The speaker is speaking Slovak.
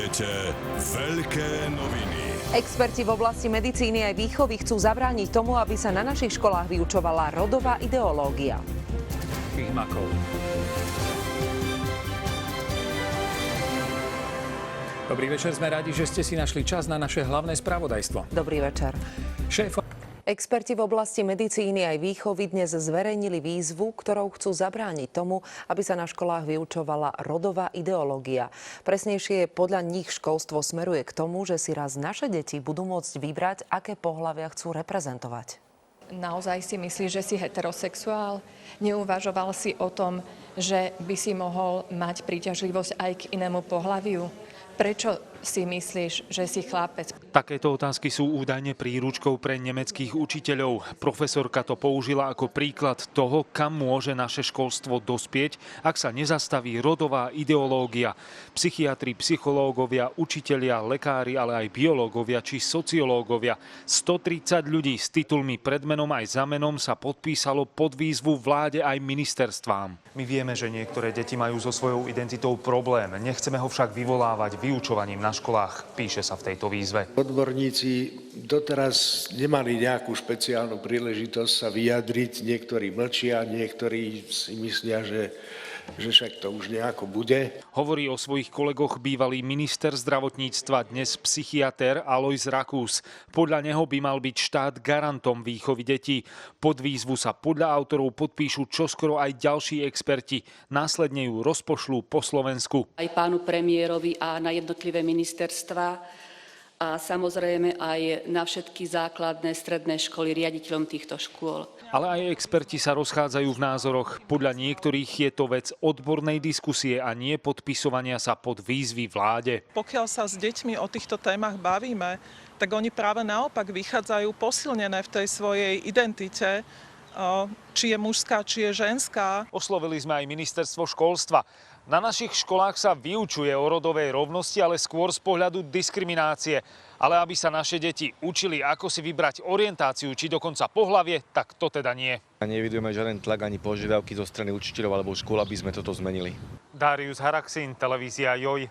Sledujete veľké noviny. Experti v oblasti medicíny aj výchovy chcú zabrániť tomu, aby sa na našich školách vyučovala rodová ideológia. Makov. Dobrý večer, sme radi, že ste si našli čas na naše hlavné spravodajstvo. Dobrý večer. Experti v oblasti medicíny aj výchovy dnes zverejnili výzvu, ktorou chcú zabrániť tomu, aby sa na školách vyučovala rodová ideológia. Presnejšie, podľa nich školstvo smeruje k tomu, že si raz naše deti budú môcť vybrať, aké pohlavia chcú reprezentovať. Naozaj si myslíš, že si heterosexuál? Neuvažoval si o tom, že by si mohol mať príťažlivosť aj k inému pohlaviu? Prečo si myslíš, že si chlapec? Takéto otázky sú údajne príručkou pre nemeckých učiteľov. Profesorka to použila ako príklad toho, kam môže naše školstvo dospieť, ak sa nezastaví rodová ideológia. Psychiatri, psychológovia, učitelia, lekári, ale aj biológovia či sociológovia. 130 ľudí s titulmi pred menom aj za menom sa podpísalo pod výzvu vláde aj ministerstvám. My vieme, že niektoré deti majú so svojou identitou problém. Nechceme ho však vyvolávať vyučovaním na školách, píše sa v tejto výzve. Odborníci doteraz nemali nejakú špeciálnu príležitosť sa vyjadriť. Niektorí mlčia, niektorí si myslia, že však to už nejako bude. Hovorí o svojich kolegoch bývalý minister zdravotníctva, dnes psychiater Alojz Rakús. Podľa neho by mal byť štát garantom výchovy detí. Pod výzvu sa podľa autorov podpíšu čoskoro aj ďalší experti. Následne ju rozpošlú po Slovensku. Aj pánu premiérovi a na jednotlivé ministerstvá a samozrejme aj na všetky základné stredné školy riaditeľom týchto škôl. Ale aj experti sa rozchádzajú v názoroch. Podľa niektorých je to vec odbornej diskusie a nie podpisovania sa pod výzvy vláde. Pokiaľ sa s deťmi o týchto témach bavíme, tak oni práve naopak vychádzajú posilnené v tej svojej identite, či je mužská, či je ženská. Oslovili sme aj ministerstvo školstva. Na našich školách sa vyučuje o rodovej rovnosti, ale skôr z pohľadu diskriminácie. Ale aby sa naše deti učili, ako si vybrať orientáciu, či dokonca pohlavie, tak to teda nie. A nevidujeme žiaden tlak ani požiadavky zo strany učiteľov alebo škôl, aby sme toto zmenili. Darius Haraxin, televízia JOJ.